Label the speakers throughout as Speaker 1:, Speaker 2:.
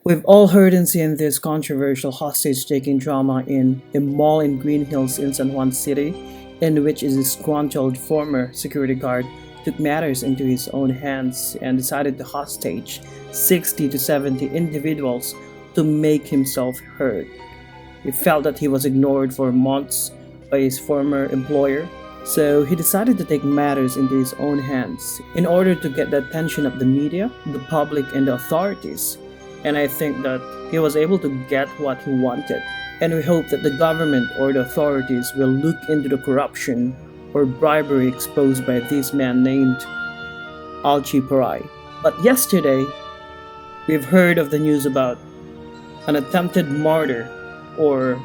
Speaker 1: We've all heard and seen this controversial hostage-taking drama in a mall in Green Hills in San Juan City, in which a disgruntled former security guard took matters into his own hands and decided to hostage 60 to 70 individuals to make himself heard. He felt that he was ignored for months by his former employer, so he decided to take matters into his own hands in order to get the attention of the media, the public, and the authorities. And I think that he was able to get what he wanted. And we hope that the government or the authorities will look into the corruption or bribery exposed by this man named Alchi Parai. But yesterday, we've heard of the news about an attempted murder, or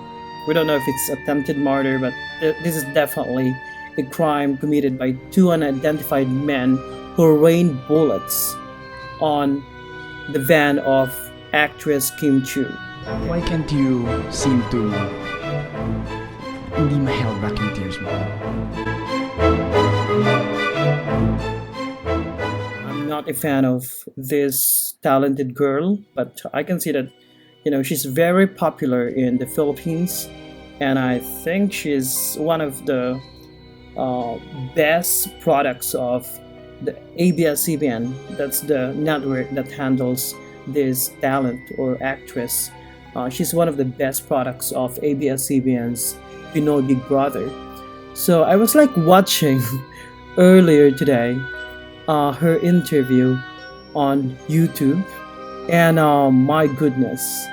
Speaker 1: we don't know if it's attempted murder, but this is definitely a crime committed by two unidentified men who rained bullets on the van of actress Kim Chiu.
Speaker 2: Why can't you seem to hindi ma-held back yung tears mo?
Speaker 1: I'm not a fan of this talented girl, but I can see that she's very popular in the Philippines, and I think she's one of the best products of the ABS-CBN. That's the network that handles this talent or actress. She's one of the best products of ABS-CBN's Pinoy Big Brother. So I was like watching earlier today her interview on YouTube, and my goodness,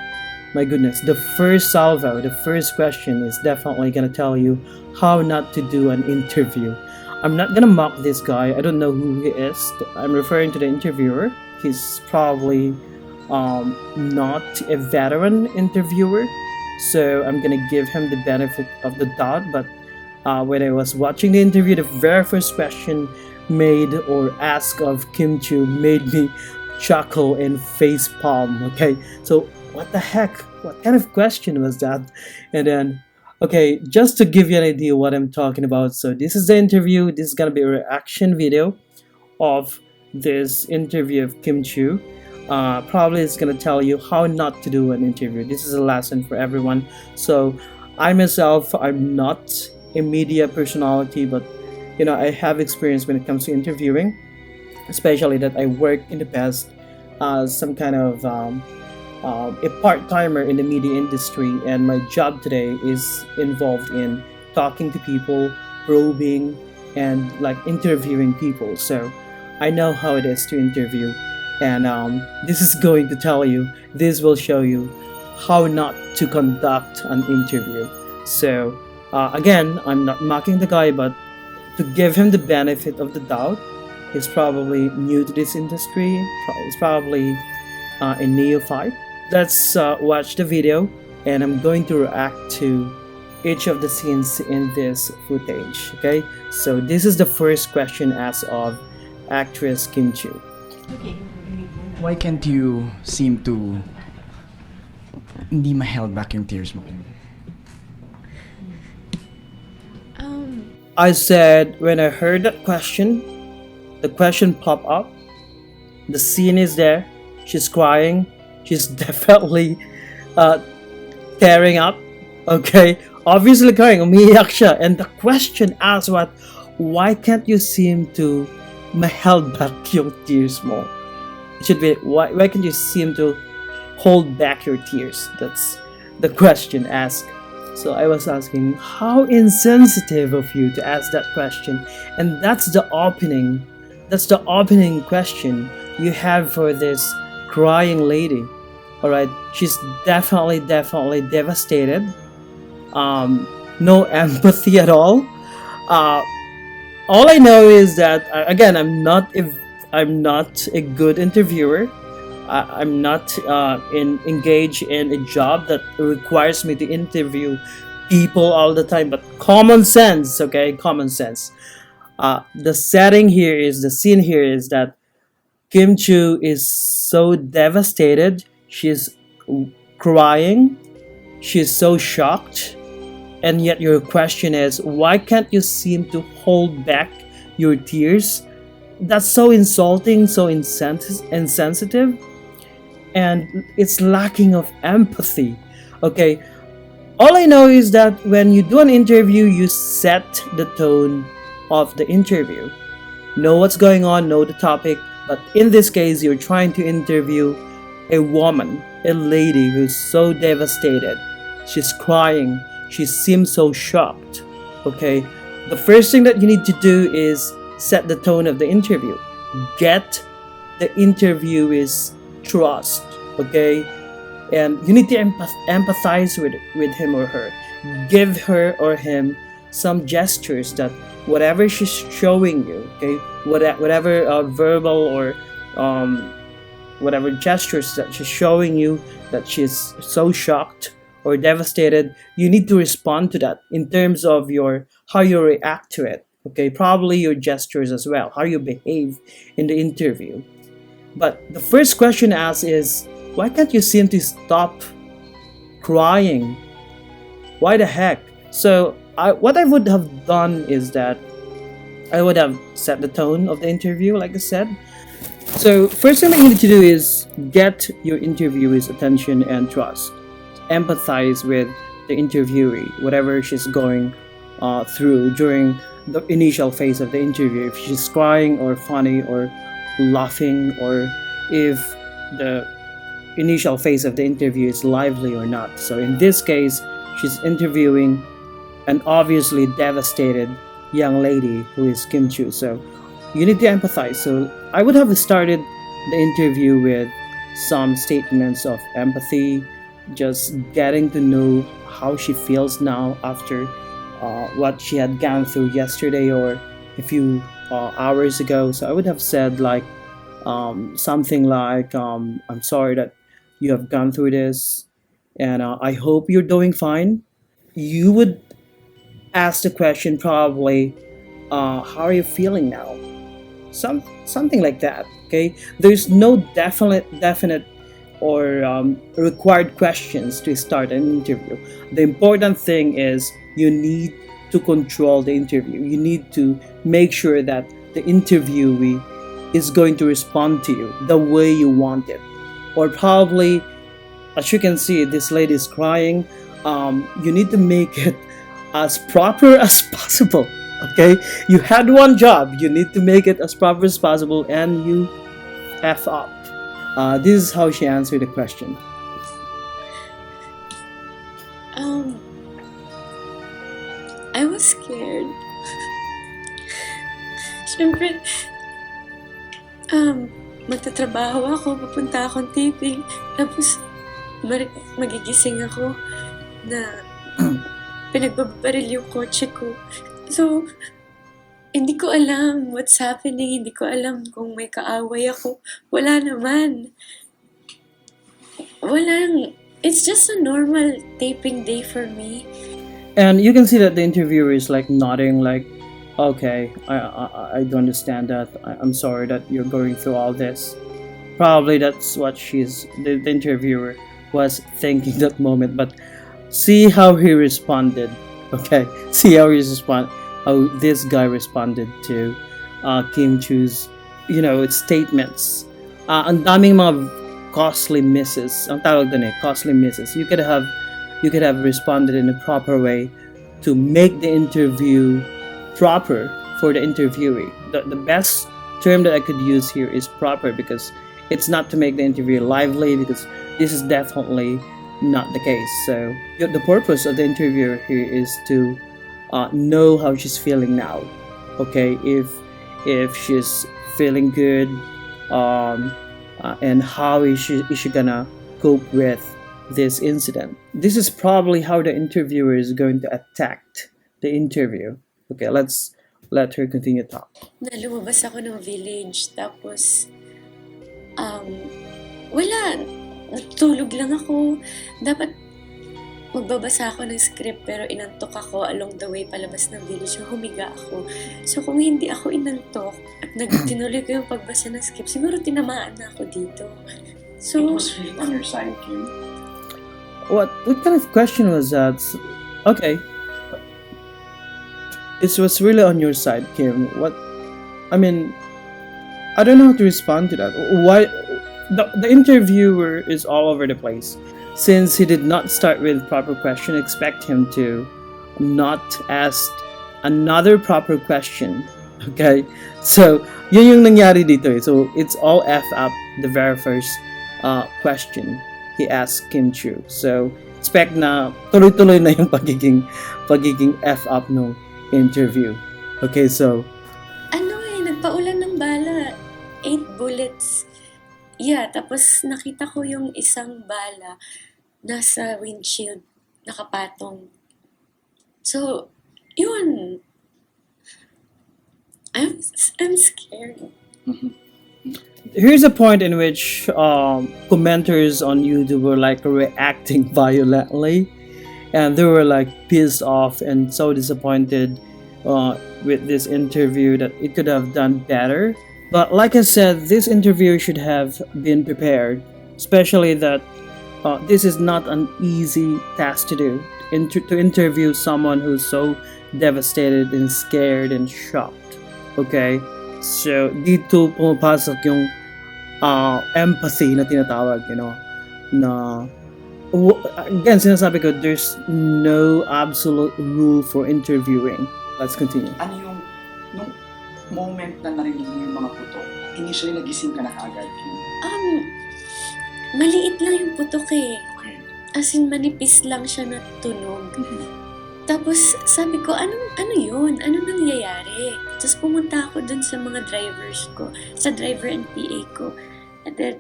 Speaker 1: the first salvo, the first question is definitely gonna tell you how not to do an interview. I'm not gonna mock this guy. I don't know who he is. I'm referring to the interviewer. He's probably not a veteran interviewer, so I'm gonna give him the benefit of the doubt. But when I was watching the interview, the very first question made or asked of Kim Chiu made me chuckle and face palm. Okay, so what the heck? What kind of question was that? And then, okay, just to give you an idea what I'm talking about. So this is the interview. This is gonna be a reaction video of this interview of Kim Chiu. Probably it's gonna tell you how not to do an interview. This is a lesson for everyone. So I myself, I'm not a media personality, but I have experience when it comes to interviewing, especially that I worked in the past as some kind of a part-timer in the media industry, and my job today is involved in talking to people, probing, and like interviewing people. So I know how it is to interview, and this is going to tell you, this will show you how not to conduct an interview. So again, I'm not mocking the guy, but to give him the benefit of the doubt, he's probably new to this industry. He's probably a neophyte. Let's watch the video, and I'm going to react to each of the scenes in this footage. Okay, so this is the first question asked of actress Kim Chiu.
Speaker 2: Why can't you seem to hindi ma-held back yung tears mo?
Speaker 1: I said when I heard that question, the question popped up. The scene is there. She's crying. She's definitely tearing up. Okay, obviously crying. Umiiyak siya. And the question asks what? Why can't you seem to ma-held back yung tears mo? It should be why can't you seem to hold back your tears? That's the question asked. So I was asking, how insensitive of you to ask that question. And that's the opening question you have for this crying lady. Alright, she's definitely devastated. No empathy at all. All I know is that again, I'm not a good interviewer. I'm not engaged in a job that requires me to interview people all the time. But common sense, okay, common sense. The scene here is that Kim Chiu is so devastated. She's crying. She's so shocked. And yet your question is, why can't you seem to hold back your tears? That's so insulting, so insensitive. and it's lacking of empathy. Okay, all I know is that when you do an interview, you set the tone of the interview. Know what's going on, know the topic, but in this case, you're trying to interview a woman, a lady who's so devastated. She's crying, she seems so shocked. Okay, the first thing that you need to do is set the tone of the interview. Get the interviewee's trust. Okay, and you need to empathize with him or her. Give her or him some gestures that whatever she's showing you, okay, whatever verbal or um, whatever gestures that she's showing you, that she's so shocked or devastated, you need to respond to that in terms of your how you react to it. Okay, probably your gestures as well, how you behave in the interview. But the first question asked is, why can't you seem to stop crying? Why the heck? So what I would have done is that I would have set the tone of the interview, like I said. So first thing that you need to do is get your interviewee's attention and trust. Empathize with the interviewee, whatever she's going through during the initial phase of the interview. If she's crying or funny or laughing, or if the initial phase of the interview is lively or not. So in this case, she's interviewing an obviously devastated young lady who is Kim Chiu. So you need to empathize. So I would have started the interview with some statements of empathy, just getting to know how she feels now after what she had gone through yesterday or a few hours ago. So I would have said like something like, I'm sorry that you have gone through this, and I hope you're doing fine. You would ask the question probably, how are you feeling now? Something like that. Okay, there's no definite or required questions to start an interview. The important thing is you need to control the interview. You need to make sure that the interviewee is going to respond to you the way you want it. Or probably, as you can see, this lady is crying. You need to make it as proper as possible. Okay, you had one job. You need to make it as proper as possible, and you f up. This is how she answered the question.
Speaker 3: Um, I was scared. Siyempre, magtatrabaho ako, papunta akong taping, tapos magigising ako na pinagbabaril yung kotse ko. So, hindi ko alam what's happening, hindi ko alam kung may kaaway ako. Wala naman. It's just a normal taping day for me.
Speaker 1: And you can see that the interviewer is like nodding, like, okay, I do understand that. I'm sorry that you're going through all this. Probably that's what the interviewer was thinking that moment. But see how he responded. Okay, see how this guy responded to Kim Chu's, statements. Ang daming mga costly misses. Ang tawag dun costly misses. You could have responded in a proper way to make the interview proper for the interviewee. The best term that I could use here is proper, because it's not to make the interview lively, because this is definitely not the case. So the purpose of the interviewer here is to know how she's feeling now. Okay, if she's feeling good, and how is she gonna cope with this incident. This is probably how the interviewer is going to attack the interview. Okay, let's let her continue talk.
Speaker 3: Na lumabas ako ng village, tapos wala, natutulog lang ako. Dapat magbabasa ako ng script, pero inantok ako along the way palabas ng village, so humiga ako. So kung hindi ako inantok at tinuloy ko yung pagbasa ng script, siguro tinamaan na ako dito. So,
Speaker 2: It was really on your side, Kim.
Speaker 1: What kind of question was that? Okay, it was really on your side, Kim. I mean, I don't know how to respond to that. the interviewer is all over the place. Since he did not start with proper question, expect him to not ask another proper question. Okay? So, yun yung nangyari dito eh. So, it's all F up the very first question he asked Kim Chiu. So, expect na tuloy-tuloy na yung pagiging F up no interview. Okay, so
Speaker 3: Nagpaulan ng bala. 8 bullets. Yeah, tapos nakita ko yung isang bala nasa windshield, nakapatong. So, yun. I'm scared.
Speaker 1: here's a point in which commenters on YouTube were like reacting violently, and they were like pissed off and so disappointed with this interview that it could have done better. But like I said, this interview should have been prepared, especially that this is not an easy task to do. To interview someone who's so devastated and scared and shocked. Okay? So, dito pumapasok yung empathy na tinatawag, na again, sinasabi ko, there's no absolute rule for interviewing. Let's continue.
Speaker 2: Ano yung, nung moment na narinig mo yung mga putok, initially nagising ka na kaagad?
Speaker 3: Maliit lang yung putok eh.
Speaker 2: Okay.
Speaker 3: As in, manipis lang siya na tunog. Tapos, sabi ko, ano yun? Ano nangyayari? Tapos pumunta ako dun sa mga drivers ko, sa driver and PA ko. And then,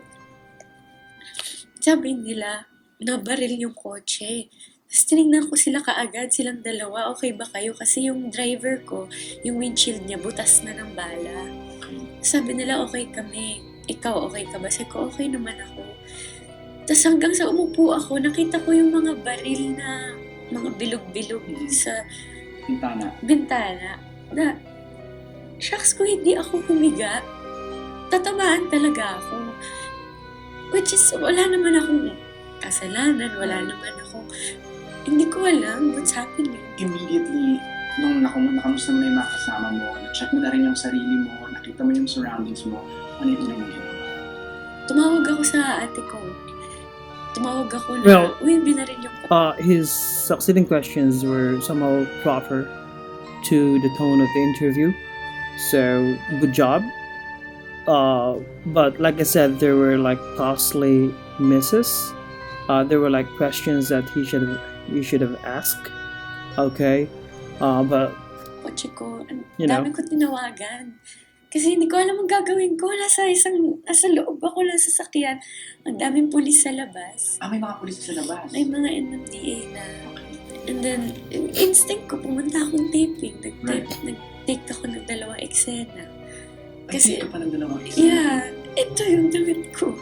Speaker 3: sabi nila, nabaril yung kotse. Tapos tinignan ko sila kaagad, silang dalawa, okay ba kayo? Kasi yung driver ko, yung windshield niya, butas na ng bala. Sabi nila, okay kami. Ikaw, okay ka ba? Sabi ko, okay naman ako. Tapos hanggang sa umupo ako, nakita ko yung mga baril na mga bilog-bilog sa bintana. Na, shucks ko, hindi ako humiga. Tatamaan talaga ako. Which is, wala naman akong kasalanan, wala naman akong, hindi ko alam what's happening.
Speaker 2: Immediately, nung nakamusta mo na yung mga kasama mo, na-check mo na rin yung sarili mo, nakita mo yung surroundings mo, ano yung unang ginawa?
Speaker 3: Tumawag ako sa ate ko. Tumawag ako na,
Speaker 1: Well,
Speaker 3: binaril yung
Speaker 1: his succeeding questions were somehow proper to the tone of the interview. So, good job. But like I said, there were like costly misses. There were like questions that you should have asked. Okay, but
Speaker 3: kotse ko. Ang
Speaker 1: You know.
Speaker 3: dami ko tinawagan. Kasi hindi ko alam ang gagawin ko. Nasa loob ako lang sa sasakyan. Ang daming pulis sa labas.
Speaker 2: May mga pulis sa labas.
Speaker 3: May mga NMDA na. And then, instinct ko, pumunta akong taping. Nag-take ako ng 2 eksena. Kasi,
Speaker 2: ka pa ng 2 eksena?
Speaker 3: yeah, ito yung damit ko.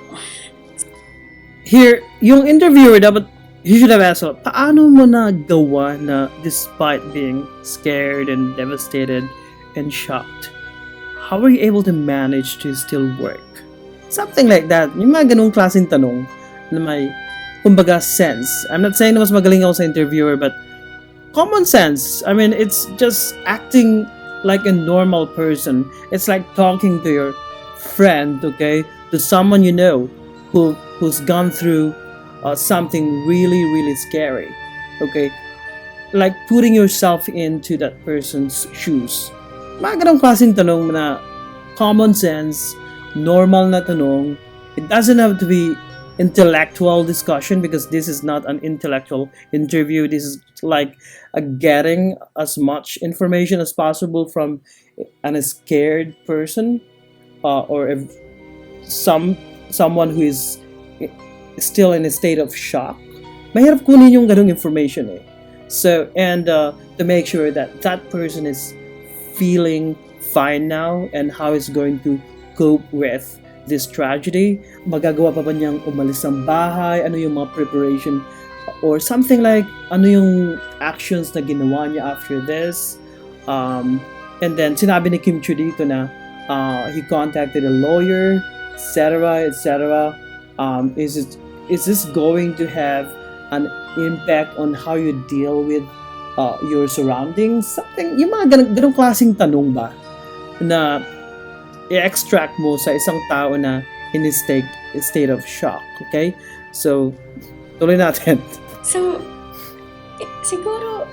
Speaker 1: here, yung interviewer dapat he should have asked, paano mo nagawa na despite being scared and devastated and shocked, how are you able to manage to still work? Something like that. Yung mga ganung klaseng tanong na may, kumbaga, sense. I'm not saying na mas magaling ako sa interviewer, but common sense. I mean, it's just acting like a normal person. It's like talking to your friend, okay? To someone you know who's gone through something really, really scary, okay? Like putting yourself into that person's shoes. Mga ganong klaseng tanong na common sense, normal na tanong. It doesn't have to be intellectual discussion because this is not an intellectual interview. This is like getting as much information as possible from a scared person or if someone who is still in a state of shock. Mahirap kunin yung ganong information eh. So, and to make sure that that person is feeling fine now and how he's going to cope with this tragedy. Magagawa pa ba niyang umalis ng bahay? Ano yung mga preparation? Or something like, ano yung actions na ginawa niya after this? And then, sinabi ni Kim Chiu dito na he contacted a lawyer, etc., etc. Is this going to have an impact on how you deal with your surroundings? Something, yung mga ganong klaseng tanong ba na i-extract mo sa isang tao na in a state of shock. Okay? So, tuloy natin.
Speaker 3: So, siguro,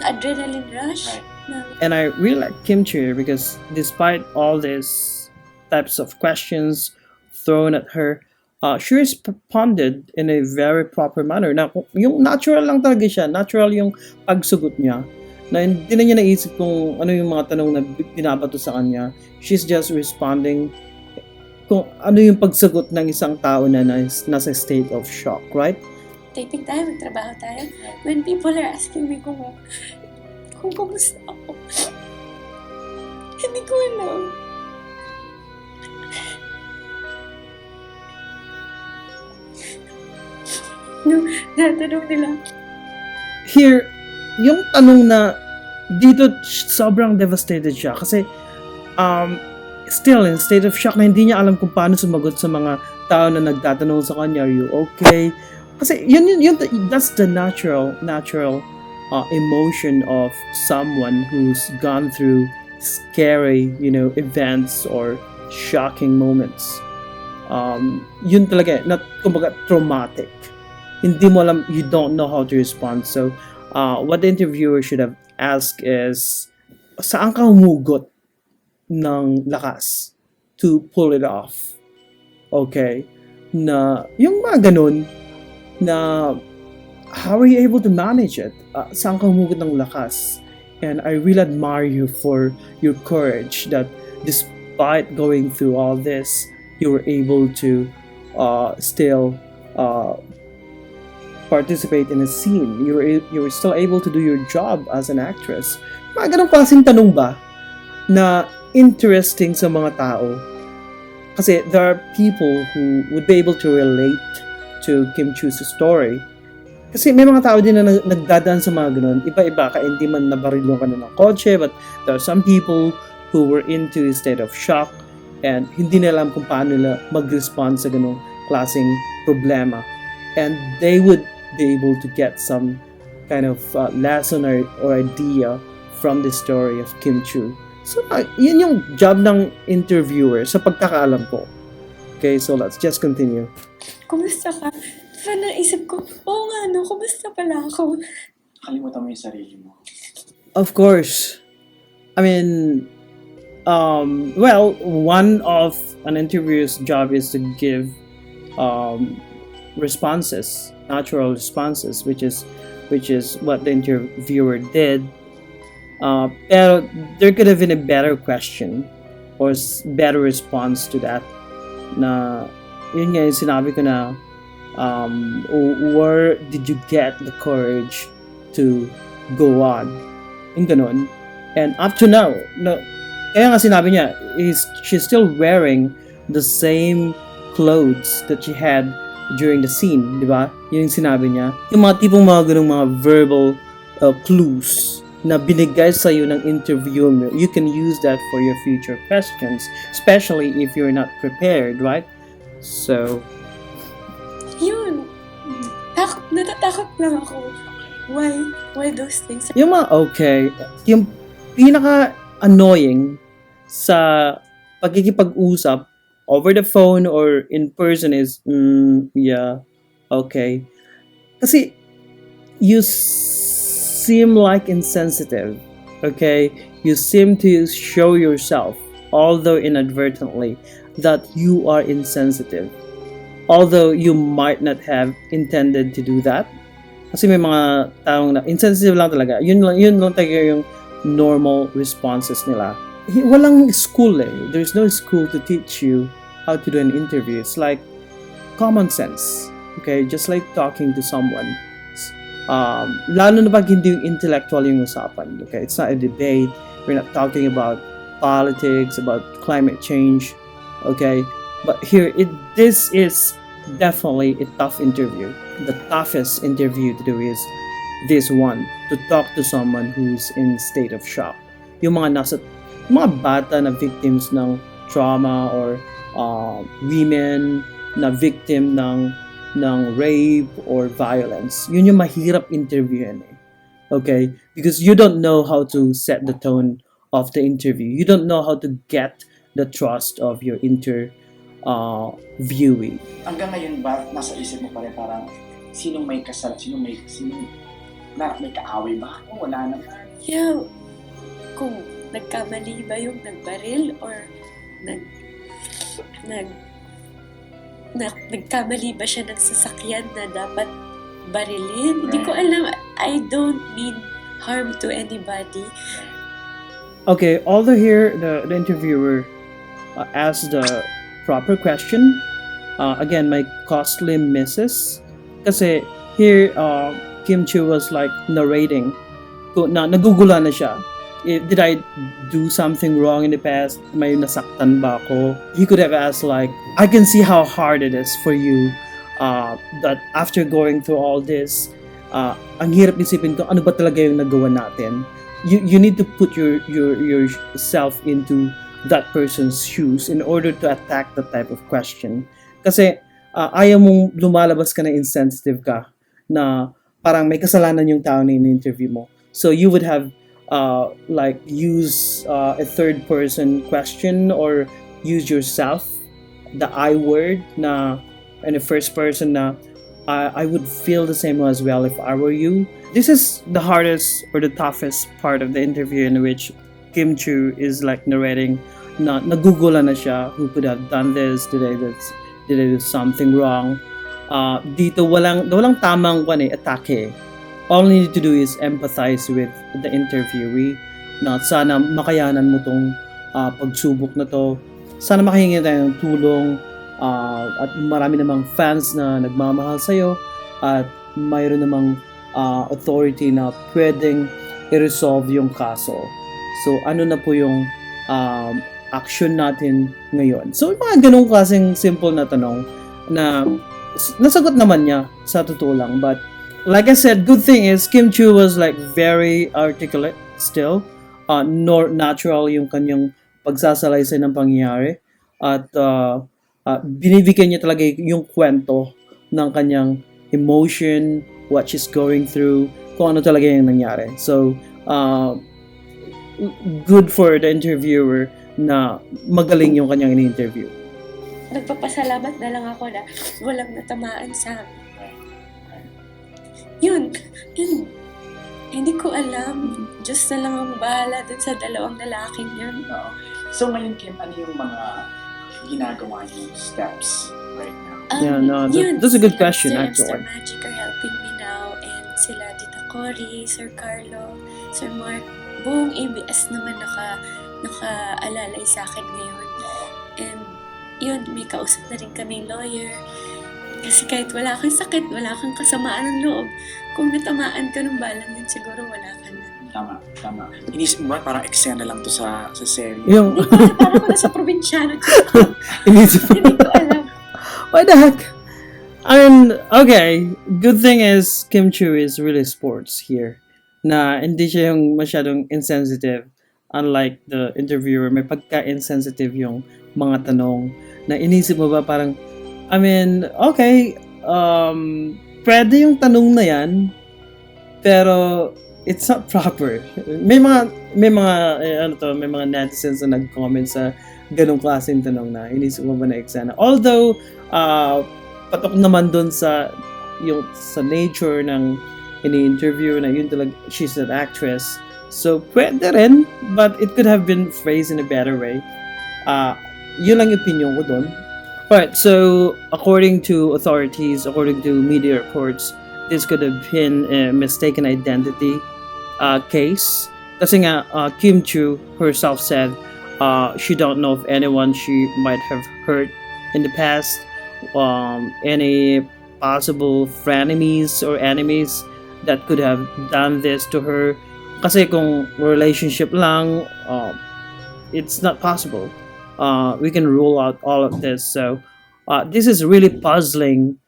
Speaker 3: adrenaline rush.
Speaker 2: Right.
Speaker 1: And I really like Kim Chiu because despite all these types of questions thrown at her, she responded in a very proper manner. Na yung natural lang talaga siya, natural yung pagsugot niya. Na hindi na niya naisip kung ano yung mga tanong na binabato sa kanya. She's just responding kung ano yung pagsagot ng isang tao na nasa state of shock, right?
Speaker 3: Taping tayo, magtrabaho tayo. When people are asking me kung kumusta ako, hindi ko alam. No, natanong nila,
Speaker 1: Here, yung tanong na dito sobrang devastated siya kasi still in state of shock na hindi niya alam kung paano sumagot sa mga tao na nagtatanong sa kanya, are you okay? Kasi yun that's the natural emotion of someone who's gone through scary, events or shocking moments. Yun talaga, not kumbaga traumatic. Hindi mo alam, you don't know how to respond. So, what the interviewer should have asked is, saan ka humugot ng lakas to pull it off? Okay? Na, yung mga ganun, na, how are you able to manage it? Saan ka humugot ng lakas? And I really admire you for your courage that despite going through all this, you were able to still participate in a scene. You were still able to do your job as an actress. Mga ganong klaseng tanong ba na interesting sa mga tao? Kasi there are people who would be able to relate to Kim Chiu's story. Kasi may mga tao din na nagdadaan sa mga ganon. Iba-iba, kaya hindi man nabarilyo ka na ng kotse, but there are some people who were into a state of shock and hindi nila alam kung paano nila mag-respond sa ganong klaseng problema. And they would be able to get some kind of lesson or idea from the story of Kim Chiu. So, yun yung job ng interviewer sa pagkakaalam ko. Okay, so let's just continue.
Speaker 3: kumusta ka? Diba naisip ko, oo nga no, kumusta pala ako?
Speaker 2: Kalimutan mo yung sarili mo.
Speaker 1: Of course. I mean, well, one of an interviewer's job is to give responses, natural responses, which is what the interviewer did. Pero there could have been a better question or better response to that. Na yun nga yung sinabi ko na where did you get the courage to go on? Yung ganun. And up to now, kaya nga sinabi niya, she's still wearing the same clothes that she had during the scene, di ba? Yun yung sinabi niya. Yung mga tipong mga ganung mga verbal clues na binigay sa'yo ng interview mo, you can use that for your future questions, especially if you're not prepared, right? So,
Speaker 3: Yun. Natatakot lang ako. Why those things?
Speaker 1: yung mga okay, yung pinaka-annoying sa pagkikipag-usap over the phone or in person is, yeah, okay. Kasi, you seem like insensitive, okay? You seem to show yourself, although inadvertently, that you are insensitive. Although you might not have intended to do that. Kasi may mga taong na insensitive lang talaga. Yun lang talaga yung normal responses nila. Walang school eh. There's no school to teach you how to do an interview. It's like common sense. Okay? Just like talking to someone. Lalo na pag hindi yung intellectual yung usapan. Okay? It's not a debate. We're not talking about politics, about climate change. Okay? But here, this is definitely a tough interview. The toughest interview to do is this one, to talk to someone who's in state of shock. Yung mga bata na victims ng trauma or women na victim ng rape or violence. Yun yung mahirap interviewin eh. Okay? Because you don't know how to set the tone of the interview. You don't know how to get the trust of your interviewee.
Speaker 2: Hanggang ngayon ba, nasa isip mo pa rin parang sinong may may kaaway ba? O wala naman.
Speaker 3: Yeah, kung nagkamali ba yung nagbaril or nag, nag, nagkamali ba siya ng sasakyan na dapat barilin? Hindi ko alam. I don't mean harm to anybody.
Speaker 1: Okay, although here the interviewer asked the proper question, again, my costly misses. Kasi here, Kim Chiu was like narrating. Nagugula na siya. Did I do something wrong in the past? May nasaktan ba ako? He could have asked like, I can see how hard it is for you that after going through all this, ang hirap isipin ko, ano ba talaga yung nagawa natin? You need to put yourself into that person's shoes in order to attack that type of question. Kasi ayaw mong lumalabas ka na insensitive ka, na parang may kasalanan yung tao na in-interview mo. So you would have like use a third person question or use yourself, the I word na in the first person na I would feel the same as well if I were you. This is the hardest or the toughest part of the interview in which Kim Chiu is like narrating na nagugula na siya, who could have done this, did I do something wrong. Dito walang tamang atake. All you need to do is empathize with the interviewee na sana makayanan mo tong pagsubok na to. Sana makahingi tayo ng tulong at marami namang fans na nagmamahal sa'yo at mayroon namang authority na pwedeng i-resolve yung kaso. So ano na po yung action natin ngayon? So mga ganung klaseng simple na tanong na nasagot naman niya sa totoo lang, but like I said, good thing is Kim Chiu was like very articulate still, natural yung kanyang pagsasalaysay ng pangyayari at binibigyan niya talaga yung kwento ng kanyang emotion, what she's going through, kung ano talaga yung nangyari. So good for the interviewer na magaling yung kanyang in-interview.
Speaker 3: Nagpapasalamat na lang ako na walang natamaan sa yun, hindi ko alam. Diyos na lang ang bahala dun sa dalawang lalaking yun.
Speaker 2: So ngayon, Kim, ano yung mga ginagawa niyo steps right now?
Speaker 1: That's a good question
Speaker 3: Sir
Speaker 1: actually.
Speaker 3: Magic are helping me now, and sila Tita Cory, Sir Carlo, Sir Mark, buong ABS naman nakaalalay sa akin ngayon. And yun, may kausap na rin kaming lawyer. Kasi kahit wala kang sakit, wala kang kasamaan ng loob, kung natamaan ka ng balang yun, siguro wala ka na.
Speaker 2: Tama. Inisip mo ba parang eksena lang to sa serye?
Speaker 1: Yung
Speaker 3: Parang ko nasa probinsyano.
Speaker 1: inisip
Speaker 3: Hindi ko alam.
Speaker 1: What the heck? Okay, good thing is Kim Chiu is really sports here. Na hindi siya yung masyadong insensitive. Unlike the interviewer, may pagka-insensitive yung mga tanong na inisip mo ba parang, okay, pwede yung tanong na yan, pero it's not proper. May mga netizens na nag-comment sa ganong klaseng tanong na inisip mo ba na eksena. Although, patok naman dun sa nature ng ini-interview na yun talaga, she's an actress. So, pwede rin, but it could have been phrased in a better way. Yun lang yung opinion ko dun. Alright, so according to authorities, according to media reports, this could have been a mistaken identity case. Kasi nga, Kim Chiu herself said she don't know of anyone she might have hurt in the past, any possible frenemies or enemies that could have done this to her. Kasi kung relationship lang, it's not possible. We can rule out all of this. So this is really puzzling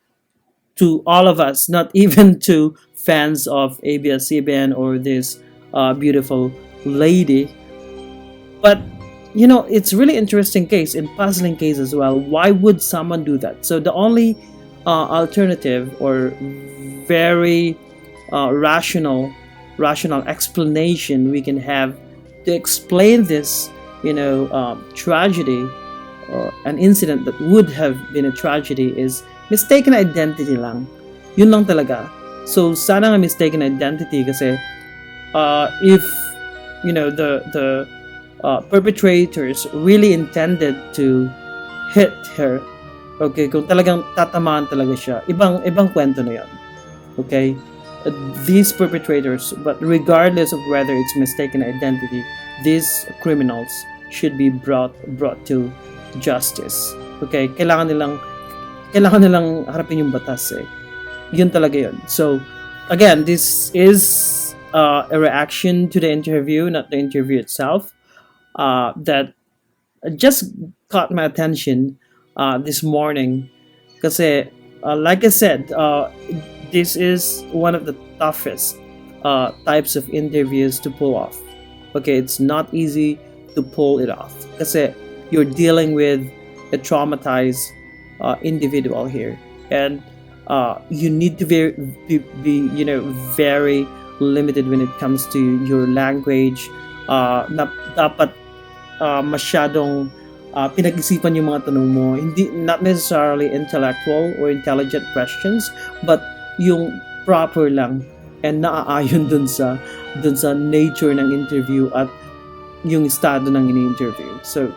Speaker 1: to all of us, not even to fans of ABS-CBN or this beautiful lady. But it's really interesting case and puzzling case as well. Why would someone do that? So the only alternative or very rational explanation we can have to explain this tragedy or an incident that would have been a tragedy is mistaken identity lang. Yun lang talaga. So sana nga mistaken identity kasi if the perpetrators really intended to hit her, okay, kung talagang tatamaan talaga siya, ibang kwento na yan. Okay? These perpetrators, but regardless of whether it's mistaken identity, these criminals should be brought to justice. Okay? Kailangan nilang harapin yung batas eh. Yun talaga yun. So, again, this is a reaction to the interview, not the interview itself, that just caught my attention this morning. Kasi, like I said, this is one of the toughest types of interviews to pull off. Okay, it's not easy to pull it off. Kasi you're dealing with a traumatized individual here. And you need to be very limited when it comes to your language. Dapat masyadong pinag-isipan yung mga tanong mo. Not necessarily intellectual or intelligent questions, but yung proper lang and naaayon dun sa nature ng interview at yung estado ng ini-interview. So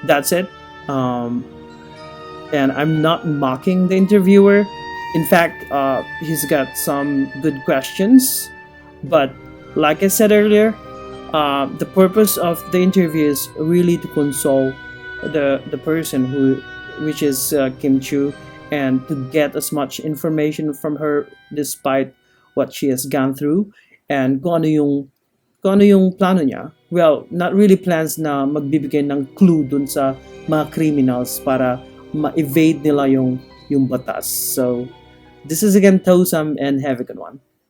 Speaker 1: that's it. And I'm not mocking the interviewer. In fact, he's got some good questions, but like I said earlier, the purpose of the interview is really to console the person which is Kim Chiu, and to get as much information from her despite what she has gone through, and kung ano yung plano niya. Well, not really plans na magbibigay ng clue dun sa mga criminals para ma-evade nila yung batas. So this is again Tosam, and have a good one.